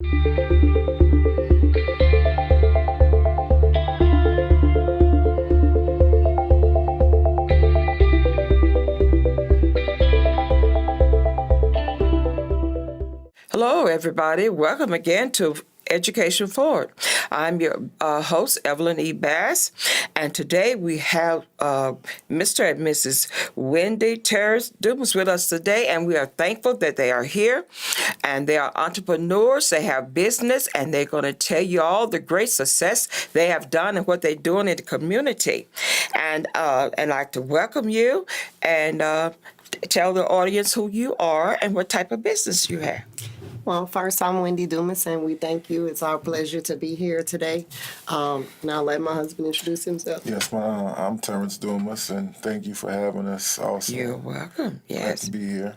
Hello, everybody. Welcome again to Education Forward. I'm your host, Evelyn E. Bass, and today we have Mr. and Mrs. Wendy Terrance Dumas with us today, and we are thankful that they are here, and they are entrepreneurs. They have business, and they're going to tell you all the great success they have done and what they're doing in the community. And I'd like to welcome you and tell the audience who you are and what type of business you have. Well, first, I'm Wendy Dumas, and we thank you. It's our pleasure to be here today. Now, let my husband introduce himself. Yes, I'm Terrance Dumas, and thank you for having us also. You're welcome. Yes. Glad to be here.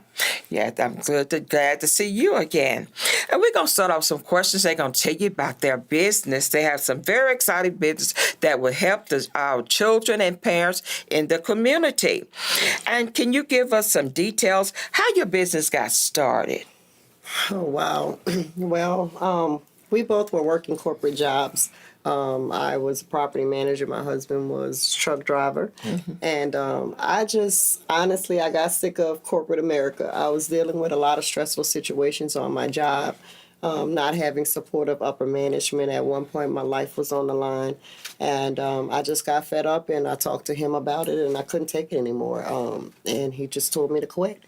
Yeah, I'm glad to see you again. And we're going to start off some questions. They're going to tell you about their business. They have some very exciting business that will help our children and parents in the community. And can you give us some details how your business got started? Oh, wow. Well, we both were working corporate jobs. I was a property manager. My husband was a truck driver. Mm-hmm. And honestly, I got sick of corporate America. I was dealing with a lot of stressful situations on my job, not having support of upper management. At one point, my life was on the line. And I just got fed up, and I talked to him about it, and I couldn't take it anymore. And he just told me to quit.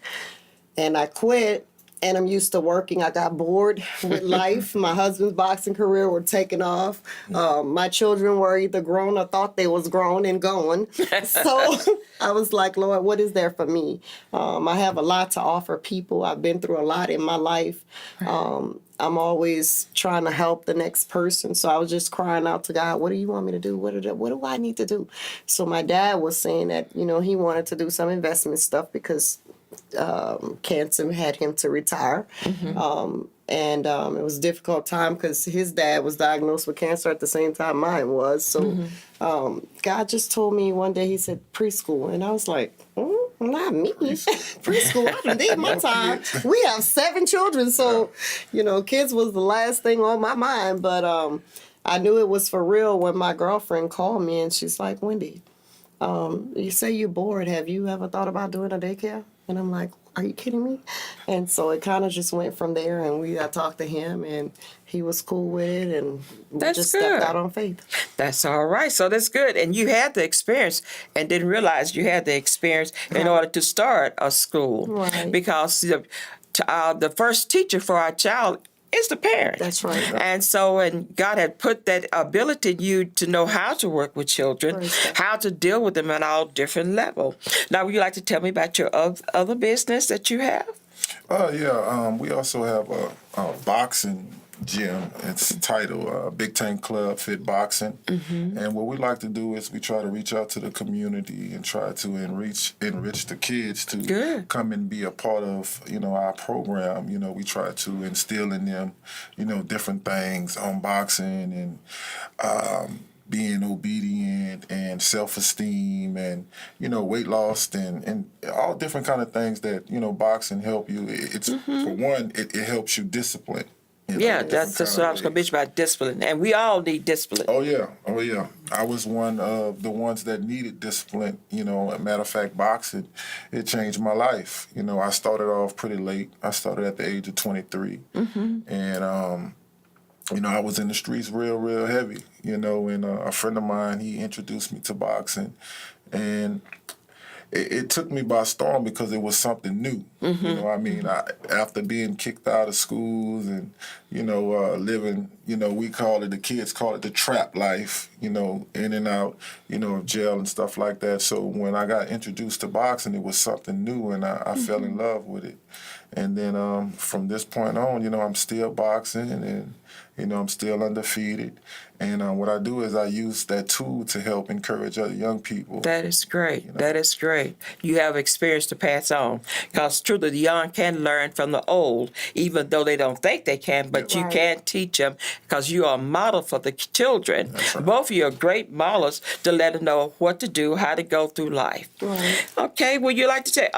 And I quit. And I'm used to working. I got bored with life. My husband's boxing career were taking off. My children were either grown or thought they was grown and going. So I was like, Lord, what is there for me? I have a lot to offer people. I've been through a lot in my life. I'm always trying to help the next person. So I was just crying out to God, what do you want me to do? What do I need to do? So my dad was saying that, he wanted to do some investment stuff because cancer had him to retire. Mm-hmm. And it was a difficult time because his dad was diagnosed with cancer at the same time mine was. So mm-hmm. God just told me one day, he said, preschool. And I was like, not me. Preschool, I did my time. We have 7 children. So, kids was the last thing on my mind. But I knew it was for real when my girlfriend called me and she's like, Wendy, you say you're bored. Have you ever thought about doing a daycare? And I'm like, are you kidding me? And so it kind of just went from there, and I talked to him, and he was cool with it, and we just stepped out on faith. That's all right. So that's good. And you had the experience and didn't realize you had the experience in order to start a school. Right. Because the first teacher for our child is the parent. That's right. And so, and God had put that ability in you to know how to work with children, how to deal with them at all different levels. Now, would you like to tell me about your other business that you have? We also have a boxing gym. It's titled Big Tank Club Fit Boxing. Mm-hmm. And what we like to do is we try to reach out to the community and try to enrich the kids to come and be a part of, our program. We try to instill in them, different things on boxing and being obedient and self-esteem and, weight loss and all different kind of things that, boxing help you. It's for one, it helps you discipline. That's what I was going to mention about discipline. And we all need discipline. Oh, yeah. I was one of the ones that needed discipline. As a matter of fact, boxing, it changed my life. I started off pretty late. I started at the age of 23. Mm-hmm. And, I was in the streets real heavy, and a friend of mine, he introduced me to boxing. And it took me by storm because it was something new. Mm-hmm. After being kicked out of schools and, living, we call it, the kids call it the trap life, in and out, of jail and stuff like that. So when I got introduced to boxing, it was something new, and I fell in love with it. And then from this point on, I'm still boxing and, I'm still undefeated. And what I do is I use that tool to help encourage other young people. That is great. That is great. You have experience to pass on. Because truly, the young can learn from the old, even though they don't think they can, but you can teach them because you are a model for the children. Right. Both of you are great models to let them know what to do, how to go through life. Right. Okay, would you like to say,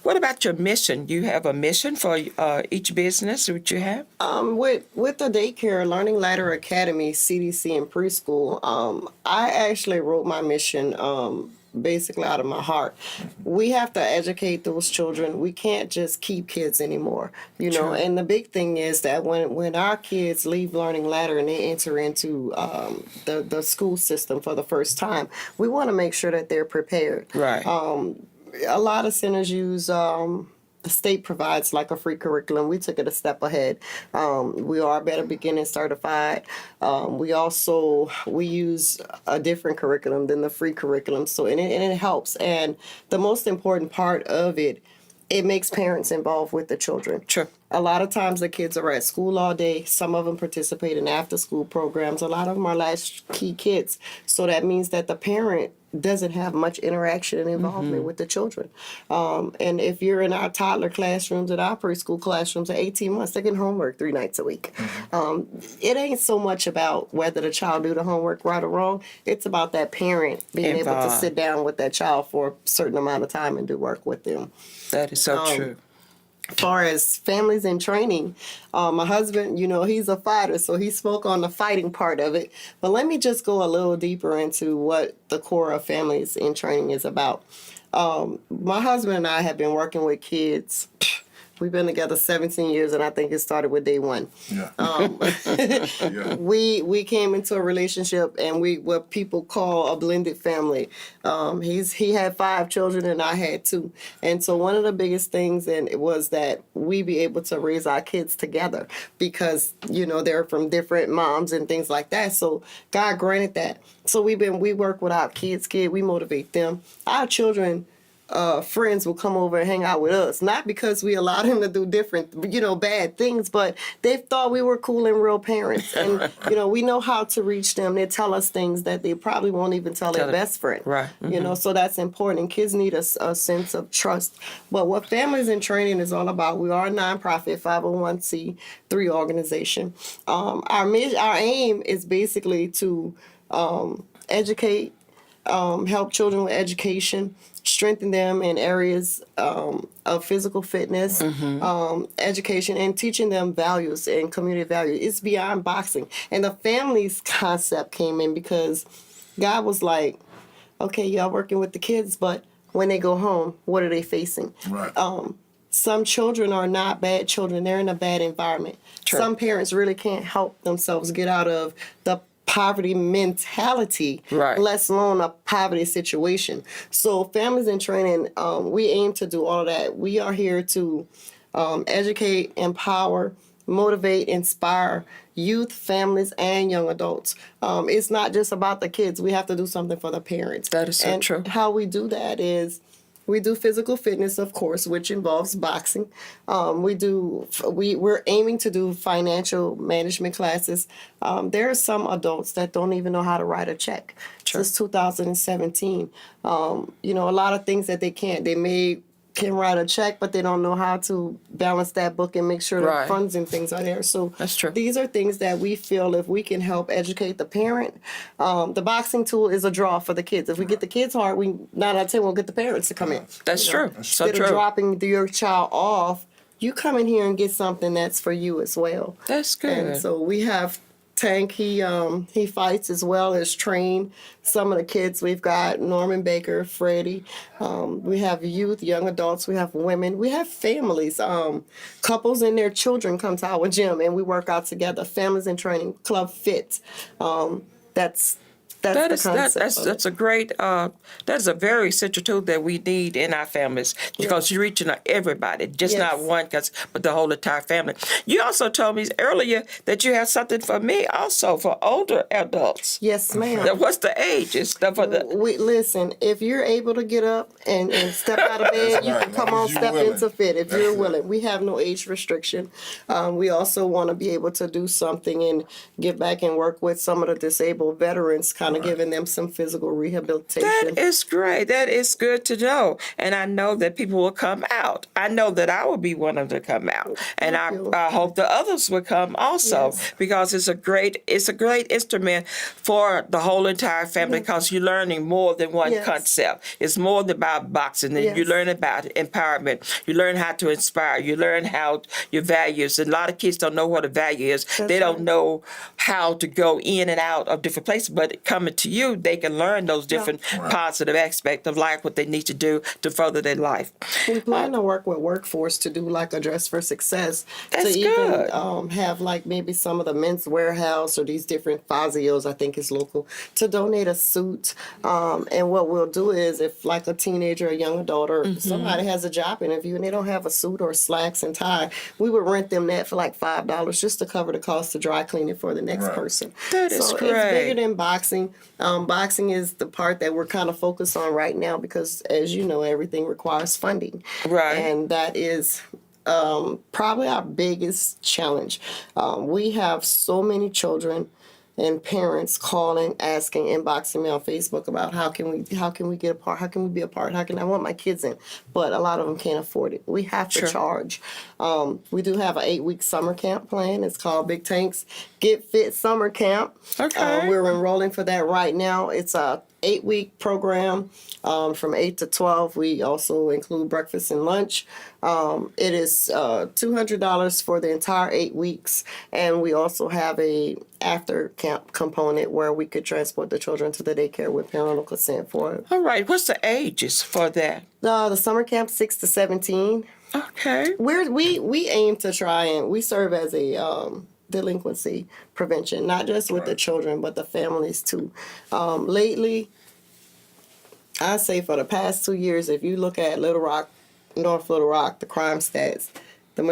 What about your mission? You have a mission for each business that you have? With the daycare, Learning Ladder Academy, CDC, and preschool, I actually wrote my mission basically out of my heart. We have to educate those children. We can't just keep kids anymore, you know. True. And the big thing is that when our kids leave Learning Ladder and they enter into the school system for the first time, we want to make sure that they're prepared. Right. A lot of centers use the state provides like a free curriculum. We took it a step ahead. We are Better Beginning certified. We use a different curriculum than the free curriculum. So and it helps. And the most important part of it makes parents involved with the children. Sure. A lot of times the kids are at school all day. Some of them participate in after school programs. A lot of them are latchkey kids. So that means that the parent doesn't have much interaction and involvement with the children. And if you're in our toddler classrooms, at our preschool classrooms at 18 months, they're getting homework 3 nights a week. It ain't so much about whether the child do the homework right or wrong. It's about that parent being able to sit down with that child for a certain amount of time and do work with them. That is so true. As far as families in training, my husband, he's a fighter, so he spoke on the fighting part of it. But let me just go a little deeper into what the core of families in training is about. My husband and I have been working with kids. We've been together 17 years, and I think it started with day one. Yeah. Yeah. We came into a relationship, and what people call a blended family. He had 5 children, and I had 2. And so one of the biggest things it was that we be able to raise our kids together because they're from different moms and things like that. So God granted that. So we work with our kids. We motivate them. Our children. Friends will come over and hang out with us, not because we allowed him to do different, bad things, but they thought we were cool and real parents. And, we know how to reach them. They tell us things that they probably won't even tell their best friend. Right. So that's important. And kids need a sense of trust. But what Families in Training is all about, we are a nonprofit 501c3 organization. Our aim is basically to educate, help children with education, strengthen them in areas of physical fitness, education, and teaching them values and community values. It's beyond boxing. And the families concept came in because God was like, okay, y'all working with the kids, but when they go home, what are they facing? Right. Some children are not bad children. They're in a bad environment. True. Some parents really can't help themselves get out of the poverty mentality, right, let alone a poverty situation. So Families in Training, we aim to do all of that. We are here to educate, empower, motivate, inspire youth, families, and young adults. It's not just about the kids. We have to do something for the parents. That is so true. How we do that is we do physical fitness, of course, which involves boxing. We're aiming to do financial management classes. There are some adults that don't even know how to write a check. Sure. Since 2017, a lot of things that they can't. They can write a check, but they don't know how to balance that book and make sure Right. the funds and things are there. So That's true. These are things that we feel if we can help educate the parent. The boxing tool is a draw for the kids. If we get the kids hard, 9 out of 10 we'll get the parents to come in. That's true. So Instead true. of dropping your child off, you come in here and get something that's for you as well. That's good. And so we have Tank. He fights as well as train some of the kids. We've got Norman Baker, Freddie. We have youth, young adults. We have women. We have families. Couples and their children come to our gym and we work out together. Families in Training, Club Fit. That's That's a great that's a very essential tool that we need in our families because you're reaching out everybody, just not one, but the whole entire family. You also told me earlier that you have something for me also for older adults. Yes, ma'am. Now, what's the age? It's stuff for the. Listen, if you're able to get up and step out of bed, you can come on, step into fit if you're willing. We have no age restriction. We also want to be able to do something and get back and work with some of the disabled veterans kind kind of giving them some physical That rehabilitation. is great. That is good to know. And I know that people will come out. I know that I will be one of them to come out. And I hope the others will come also, Yes. because it's a great instrument for the whole entire family, because you're learning more than one Yes. concept. It's more than about boxing. And you Yes. learn about empowerment. You learn how to inspire. You learn how your values. And a lot of kids don't know what a value is. They don't right. know how to go in and out of different places. But coming to you, they can learn those different positive aspects of life, what they need to do to further their life. We plan to work with workforce to do like a Dress for Success. That's to good. even have like maybe some of the Men's Warehouse or these different Fazios, I think is local, to donate a suit. And what we'll do is if like a teenager, a young adult, or somebody has a job interview and they don't have a suit or slacks and tie, we would rent them that for like $5 just to cover the cost of dry cleaning for the next person. That is so great. It's bigger than boxing. Boxing is the part that we're kind of focused on right now because, as you know, everything requires funding. Right. And that is probably our biggest challenge. We have so many children and parents calling, asking, inboxing me on Facebook about how can we get a part, how can we be a part, how can I want my kids in, but a lot of them can't afford it. We have to charge. We do have an 8-week summer camp plan. It's called Big Tanks Get Fit Summer Camp. Okay. We're enrolling for that right now. It's a 8-week program from 8 to 12. We also include breakfast and lunch. It is $200 for the entire 8 weeks, and we also have a after camp component where we could transport the children to the daycare with parental consent for it. All right. What's the ages for that? The summer camp 6 to 17. Okay. We aim to try and we serve as a delinquency prevention, not just with the children but the families too. Lately, I say for the past 2 years, if you look at Little Rock, North Little Rock, the crime stats, the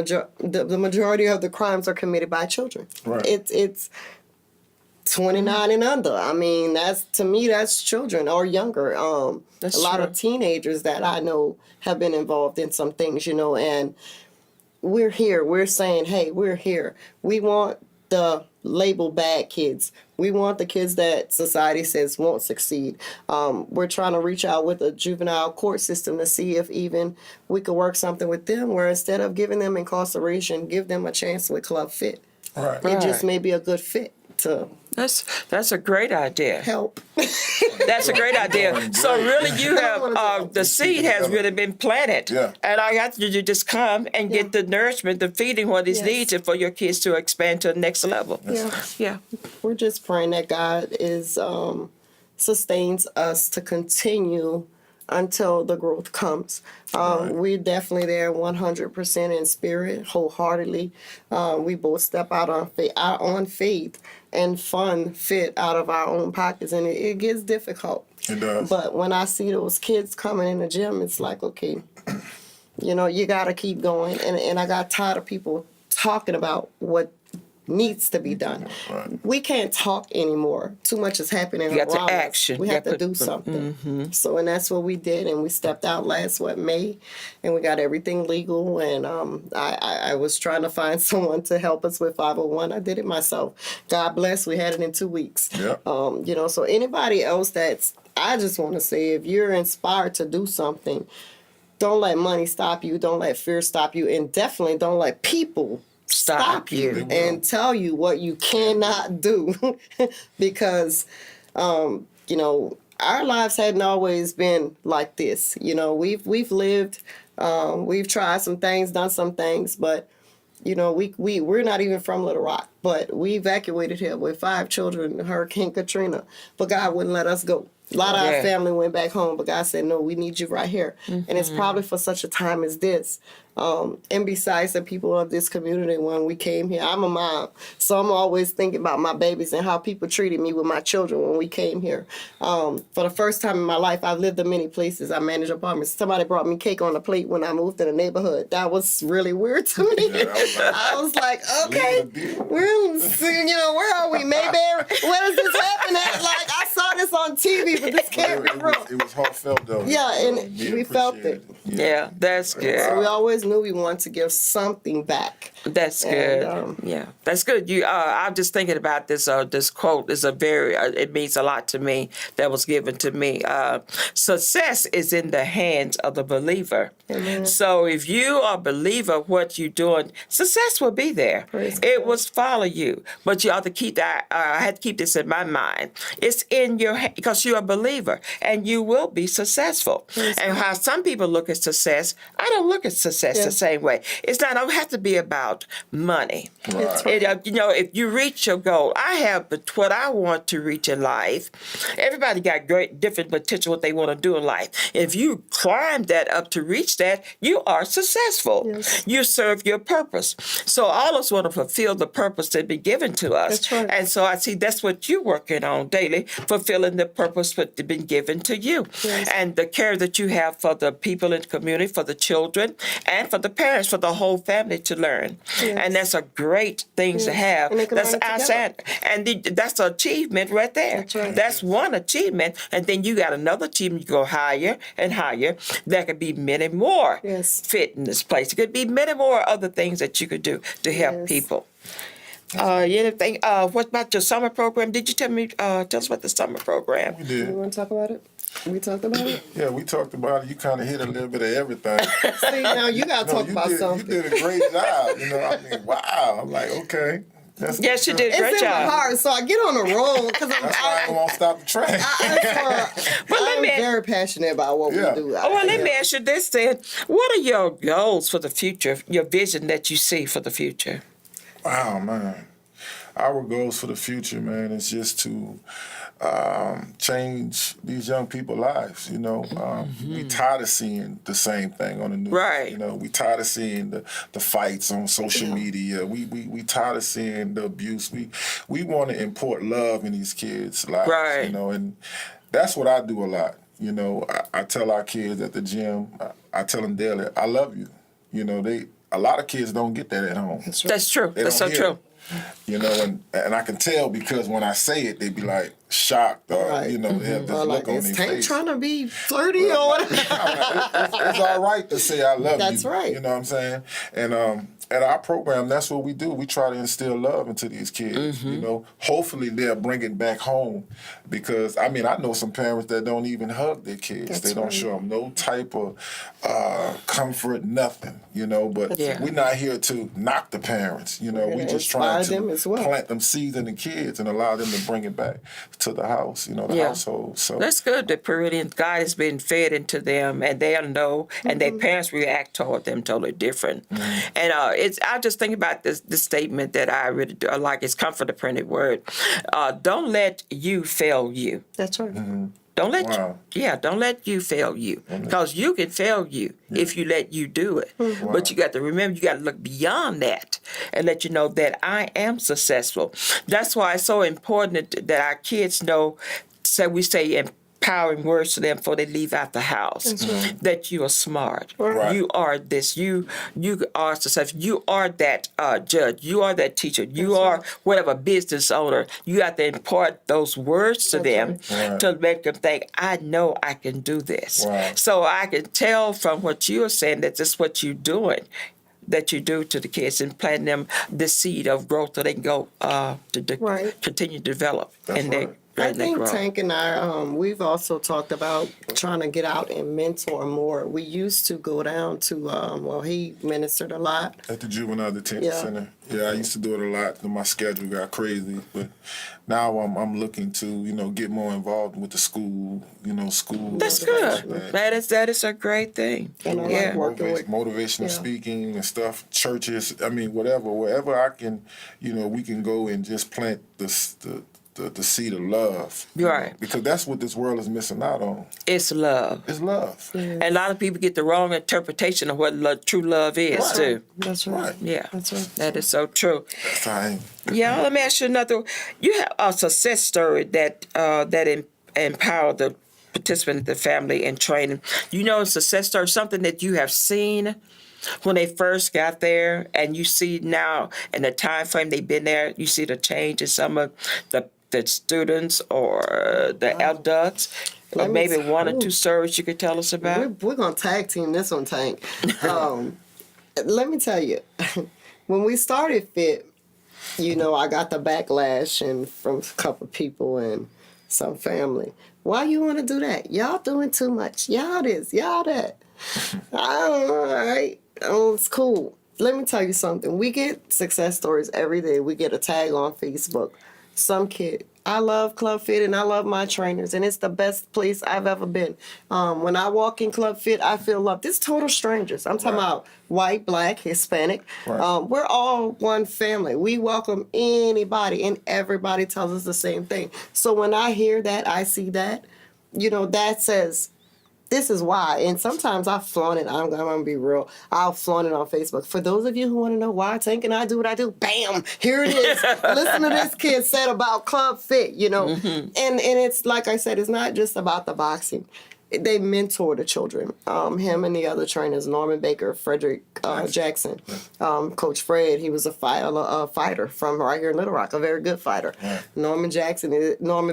majority of the crimes are committed by children. Right. It's 29 and under. I mean, to me that's children or younger. That's a lot true. of teenagers that I know have been involved in some things, and we're here. We're saying, hey, we're here. We want the label bad kids. We want the kids that society says won't succeed. We're trying to reach out with a juvenile court system to see if even we could work something with them where instead of giving them incarceration, give them a chance with Club Fit. Right. It just may be a good fit to That's a great idea. help. That's a great idea. So really, you have the seed has really been planted, Yeah. and all you have to do is just come and get the nourishment, the feeding, what is Yes. needed for your kids to expand to the next level. Yeah. Yeah. We're just praying that God sustains us to continue until the growth comes. We're definitely there 100% in spirit, wholeheartedly. We both step out on faith and fund fit out of our own pockets, and it gets difficult. It does. But when I see those kids coming in the gym, it's like, okay, you got to keep going. And I got tired of people talking about what needs to be done. Right. We can't talk anymore. Too much is happening You got to around us. action. We You have got to to do something. So, and that's what we did. And we stepped out last May, and we got everything legal. And I was trying to find someone to help us with 501. I did it myself. God bless. We had it in 2 weeks. Yep. So anybody else I just want to say, if you're inspired to do something, don't let money stop you. Don't let fear stop you. And definitely don't let people stop you and tell you what you cannot do. Because, our lives hadn't always been like this. We've lived, we've tried some things, done some things, but we're not even from Little Rock, but we evacuated here with 5 children, Hurricane Katrina, but God wouldn't let us go. A lot of our family went back home, but God said, no, we need you right here. And it's probably for such a time as this. And besides the people of this community, when we came here, I'm a mom, so I'm always thinking about my babies and how people treated me with my children when we came here. For the first time in my life, I've lived in many places. I managed apartments. Somebody brought me cake on a plate when I moved in the neighborhood. That was really weird to me. I was like, okay, where are we, Mayberry? Where does this happen at? Like, I saw this on TV, but this can't be real. It was heartfelt though. Yeah, and we felt appreciate it. Yeah, that's good. So we always knew we wanted to give something back. That's And, good. Yeah, that's good. I'm just thinking about this. This quote is a very. It means a lot to me. That was given to me. Success is in the hands of the believer. Amen. So if you are a believer, what you're doing, success will be there. Praise It God. will follow you. But you have to keep that. I had to keep this in my mind. It's in your hand because you're a believer, and you will be successful. And how some people look at success, I don't look at success the same way. It's not. Don't have to be about money. Right. If you reach your goal, I have what I want to reach in life. Everybody got great different potential what they want to do in life. If you climb that up to reach that, you are successful. Yes. You serve your purpose. So all of us want to fulfill the purpose that been given to us. That's right. And so I see that's what you're working on daily, fulfilling the purpose that's been given to you. Yes. And the care that you have for the people in the community, for the children, and for the parents, for the whole family to learn. Yes. And that's a great thing to have. And they can That's learn it outside. And that's an achievement right there. That's right. That's one achievement. And then you got another achievement. You go higher and higher. There could be many more Yes. fit in this place. It could be many more other things that you could do to help Yes. people. Anything? What about your summer program? Did you tell us about the summer program? We You did. want to talk about it? We talked about it. Yeah, we talked about it. You kind of hit a little bit of everything. See, now you got to talk about something. You did a great job. I mean, wow. I'm like, okay. That's Yes, you did a It's great in my job. heart, so I get on the roll because That's why I won't stop the train. I'm very passionate about what Yeah. we do. Oh, well, let me ask you this then. What are your goals for the future, your vision that you see for the future? Wow, man. Our goals for the future, man, is just to change these young people's lives. We tired of seeing the same thing on the news. Right. We tired of seeing the fights on social media. We tired of seeing the abuse. We want to import love in these kids' lives. Right. And that's what I do a lot. I tell our kids at the gym, I tell them daily, I love you. A lot of kids don't get that at home. That's true. They That's so don't hear true. it. And I can tell because when I say it, they be like shocked or, Right. they have this Or look like, on is their Tank face. trying to be flirty or whatever? It's all right to say I love you. That's right. You know what I'm saying? And at our program, that's what we do. We try to instill love into these kids. Hopefully they'll bring it back home because, I know some parents that don't even hug their kids. That's they don't right. show them no type of comfort, nothing, But Yeah. we're not here to knock the parents, We gonna just trying inspire them to as well. plant them seeds in the kids and allow them to bring it back to the house, the Yeah. household. So That's good. The Peruvian God has been fed into them, and they'll know, and their parents react toward them totally different. And I just think about this statement that I really do. I like. It's come from the printed word. Don't let you fail you. That's right. Don't let Wow. don't let you fail you, because you can fail you if you let you do it. But you got to remember, you got to look beyond that and let you know that I am successful. That's why it's so important that our kids know. So we say empowering words to them before they leave out the house. That you are smart. Right. You are this. You are successful. You are that judge. You are that teacher. You are whatever business owner. You have to impart those words to them Right. to make them think, I know I can do this. Wow. So I can tell from what you're saying that this is what you're doing, that you do to the kids and plant them the seed of growth so they can go Right. continue to develop. That's and right. I they think grow. Tank and I, we've also talked about trying to get out and mentor more. We used to go down to, he ministered a lot. At the Juvenile Detention Yeah. Center. Yeah, I used to do it a lot. My schedule got crazy, but now I'm looking to get more involved with the school. School. That's stuff good. like That is a great thing. And I like Yeah. working with Motivational yeah. speaking and stuff. Churches. Wherever I can. We can go and just plant the seed of love. Right. Because that's what this world is missing out on. It's love. It's love. And a lot of people get the wrong interpretation of what true love is, Right. too. That's right. Right. Yeah. That's right. That is so true. That's how I Yeah, let me ask you another. You have a success story that empowered the participant, the family, in training. A success story, something that you have seen when they first got there, and you see now in the time frame they've been there, you see the change in some of the the students or the adults, or Let me maybe t- one or ooh. two stories you could tell us about? We're gonna tag team this one, Tank. Let me tell you, when we started Fit, I got the backlash and from a couple people and some family. Why you want to do that? Y'all doing too much. Y'all this, y'all that. All right, oh, it's cool. Let me tell you something. We get success stories every day. We get a tag on Facebook. Some kid. I love Club Fit and I love my trainers, and it's the best place I've ever been. When I walk in Club Fit, I feel love. This total strangers. I'm talking about white, black, Hispanic. Right. We're all one family. We welcome anybody, and everybody tells us the same thing. So when I hear that, I see that, that says, this is why. And sometimes I flaunt it. I'm going to be real. I'll flaunt it on Facebook. For those of you who want to know why Tank and I do what I do, bam, here it is. Listen to this kid said about Club Fit, And it's like I said, it's not just about the boxing. They mentor the children. Him and the other trainers, Norman Baker, Frederick Jackson, Coach Fred. He was a fighter from right here in Little Rock, a very good fighter. Right. Norman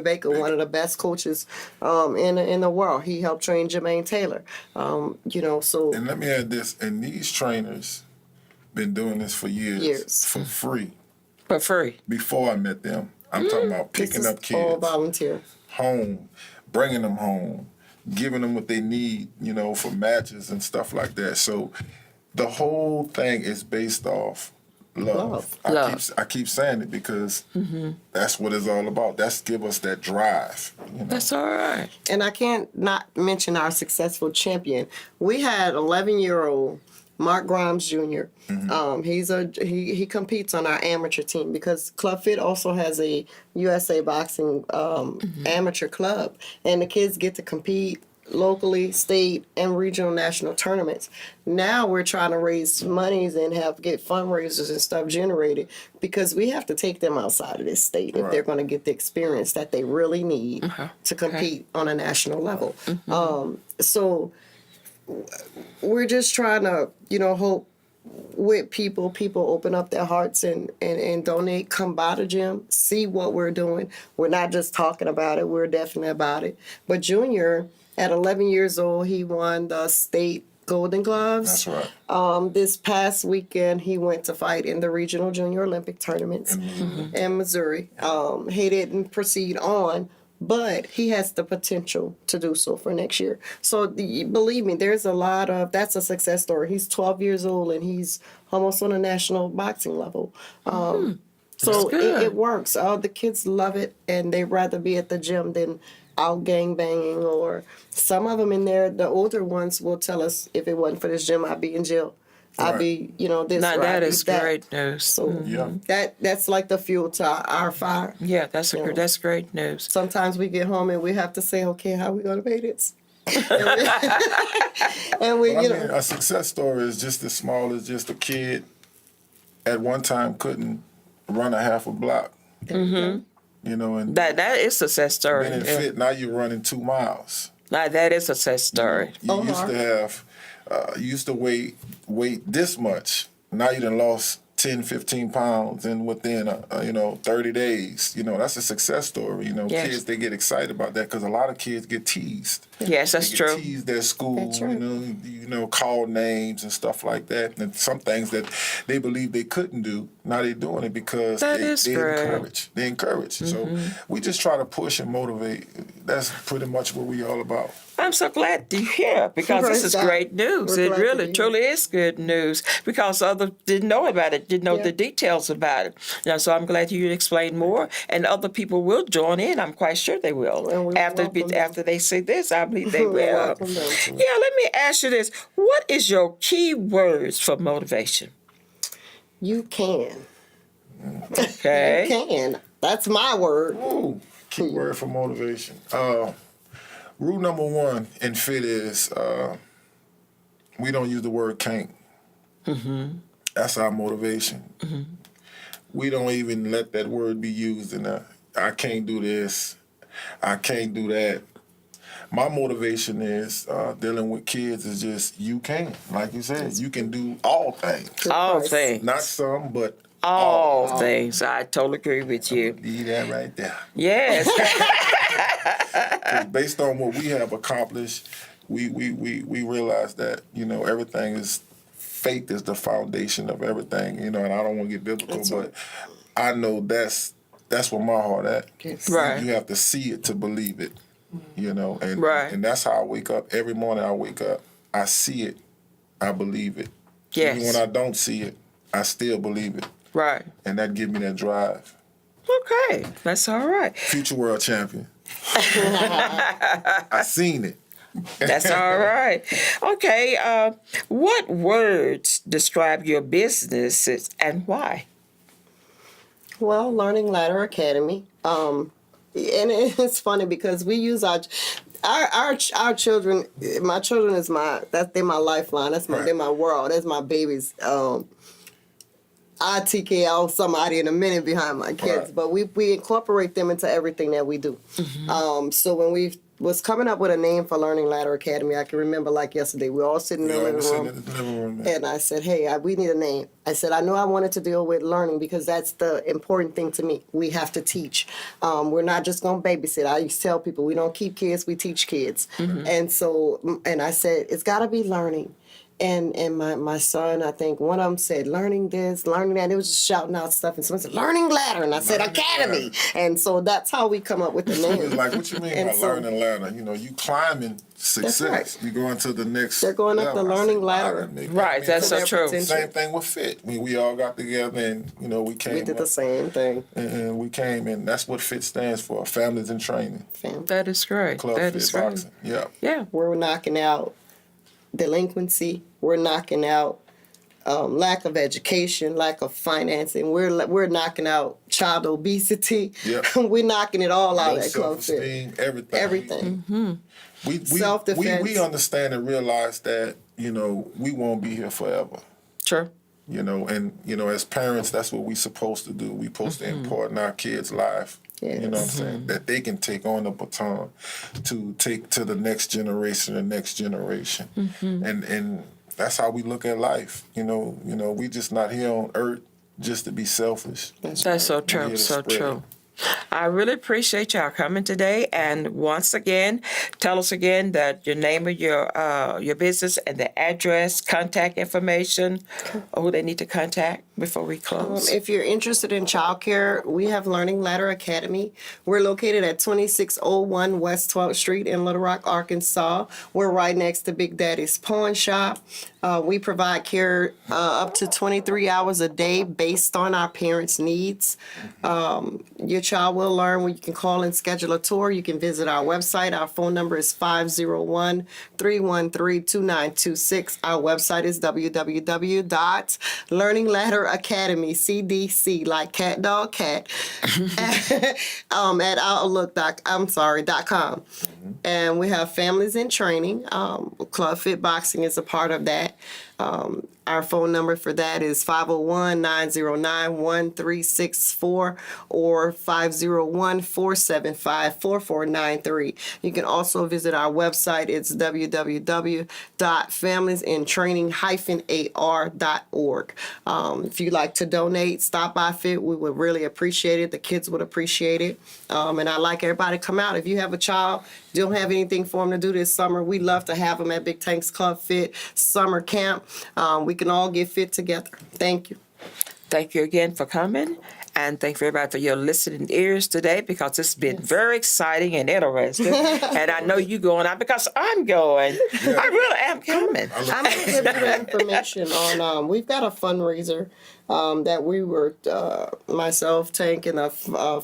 Baker, one of the best coaches in the world. He helped train Jermaine Taylor. So And let me add this, and these trainers been doing this for years. For free. For free. Before I met them, I'm talking about picking up kids. All volunteer. Home, bringing them home, giving them what they need, for matches and stuff like that. So the whole thing is based off love. I keep saying it because that's what it's all about. That's give us that drive. That's all right. And I can't not mention our successful champion. We had 11-year-old Mark Grimes Jr. He competes on our amateur team because Club Fit also has a USA Boxing amateur club, and the kids get to compete locally, state, and regional national tournaments. Now we're trying to raise monies and get fundraisers and stuff generated because we have to take them outside of this state if they're going to get the experience that they really need to compete on a national level. So we're just trying to, hope with people open up their hearts and donate, come by the gym, see what we're doing. We're not just talking about it, we're definitely about it. But Junior, at 11 years old, he won the state Golden Gloves. That's right. This past weekend, he went to fight in the regional junior Olympic tournaments in Missouri. He didn't proceed on, but he has the potential to do so for next year. So believe me, there's that's a success story. He's 12 years old and he's almost on a national boxing level. So it works. The kids love it and they'd rather be at the gym than out gang banging, or some of them in there, the older ones will tell us, if it wasn't for this gym, I'd be in jail. I'd be, this. Now, that is that. great news. So that's like the fuel to our fire. Yeah, that's great news. Sometimes we get home and we have to say, okay, how are we going to pay this? and we, a success story is just as small as just a kid at one time couldn't run a half a block. And that is a success story. Being in Fit, now you're running 2 miles. Now, that is a success story. You used to have, you used to weight this much. Now you done lost 10, 15 pounds and within, 30 days. That's a success story. Yes. Kids, they get excited about that because a lot of kids get teased. Yes, that's They true. get teased at school, called names and stuff like that. And some things that they believe they couldn't do, now they're doing it because they encourage. They encourage. So we just try to push and motivate. That's pretty much what we all about. I'm so glad to hear because this is great news. It really, truly is good news because others didn't know about it, didn't know the details about it. So I'm glad you explained more, and other people will join in. I'm quite sure they will. After they see this, I believe they will. Let me ask you this. What is your key words for motivation? You can. Okay. You can. That's my word. Ooh, key word for motivation. Rule number 1 in Fit is we don't use the word can't. That's our motivation. We don't even let that word be used in I can't do this, I can't do that. My motivation is dealing with kids is just you can. Like you said, you can do all things. All things. Not some, but All things. I totally agree with you. Leave that right there. Yes. 'Cause based on what we have accomplished, we realize that, everything is faith is the foundation of everything, and I don't want to get biblical, but I know that's where my heart at. Yes. Right. You have to see it to believe it, and Right. and that's how I wake up. Every morning I wake up, I see it, I believe it. Yes. Even when I don't see it, I still believe it. Right. And that gives me that drive. Okay. That's all right. Future world champion. I seen it. That's all right. Okay. What words describe your businesses and why? Well, Learning Ladder Academy. And it's funny because we use our children. My children is they're my lifeline. They're my world. That's my babies. I TK out somebody in a minute behind my kids, but we incorporate them into everything that we do. So when we was coming up with a name for Learning Ladder Academy, I can remember like yesterday. We all sitting in the living room, and I said, "Hey, we need a name." I said, "I know I wanted to deal with learning because that's the important thing to me. We have to teach. We're not just gonna babysit. I used to tell people we don't keep kids, we teach kids." And so, and I said, "It's got to be learning." And my son, I think one of them said, learning this, learning that. It was just shouting out stuff. And someone said, Learning Ladder. And I said, Academy. And so that's how we come up with the name. It's like, what you mean by learning ladder? You climbing success. Right. You going to the next They're going up level. the learning ladder. Right, that's so true. Same thing with fit. We all got together and, we came We did the up, same thing. and we came, and that's what fit stands for, Families in Training. That is great. Club That Fit is great. Boxing. Yeah. Yeah. We're knocking out delinquency. We're knocking out lack of education, lack of financing. We're knocking out child obesity. Yep. We're knocking it all out Low at Club Fit. self-esteem, everything. Everything. We Self-defense. we understand and realize that, we won't be here forever. Sure. And as parents, that's what we supposed to do. We supposed to impart in our kids' life. Yes. You know what I'm saying? That they can take on the baton to take to the next generation, And that's how we look at life. We just not here on earth just to be selfish. That's so We're true. here to So spread true. it. I really appreciate y'all coming today. And once again, tell us again that your name of your business and the address, contact information, or who they need to contact before we close. If you're interested in childcare, we have Learning Ladder Academy. We're located at 2601 West 12th Street in Little Rock, Arkansas. We're right next to Big Daddy's Pawn Shop. We provide care up to 23 hours a day based on our parents' needs. Your child will learn when you can call and schedule a tour. You can visit our website. Our phone number is 501-313-2926. Our website is www.learningladderacademy, CDC, like cat, dog, cat, at outlook.com. And we have Families in Training. Club Fit Boxing is a part of that. Our phone number for that is 501-909-1364 or 501-475-4493. You can also visit our website. It's www.familiesintraining-ar.org. If you'd like to donate, stop by Fit. We would really appreciate it. The kids would appreciate it. And I'd like everybody to come out. If you have a child, don't have anything for them to do this summer, we'd love to have them at Big Tanks Club Fit Summer Camp. We can all get fit together. Thank you. Thank you again for coming. And thank you everybody for your listening ears today because it's been very exciting and interesting. And I know you going out because I'm going. I really am coming. I'm going to give you the information on, we've got a fundraiser that we were, myself, Tank, and the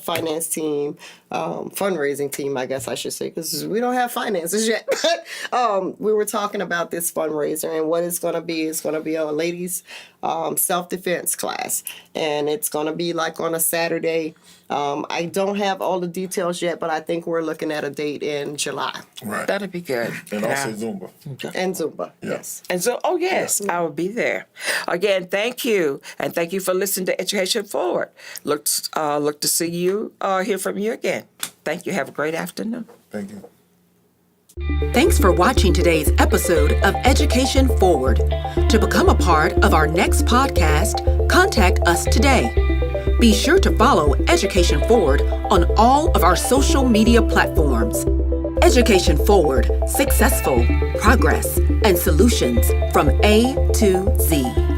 finance team, fundraising team, I guess I should say, because we don't have finances yet. But we were talking about this fundraiser, and what it's going to be is going to be a ladies' self-defense class. And it's going to be like on a Saturday. I don't have all the details yet, but I think we're looking at a date in July. Right. That'll be good. And also Zumba. And Zumba, yes. And so, oh yes, I will be there. Again, thank you, and thank you for listening to Education Forward. Look to see you, hear from you again. Thank you. Have a great afternoon. Thank you. Thanks for watching today's episode of Education Forward. To become a part of our next podcast, contact us today. Be sure to follow Education Forward on all of our social media platforms. Education Forward, successful, progress, and solutions from A to Z.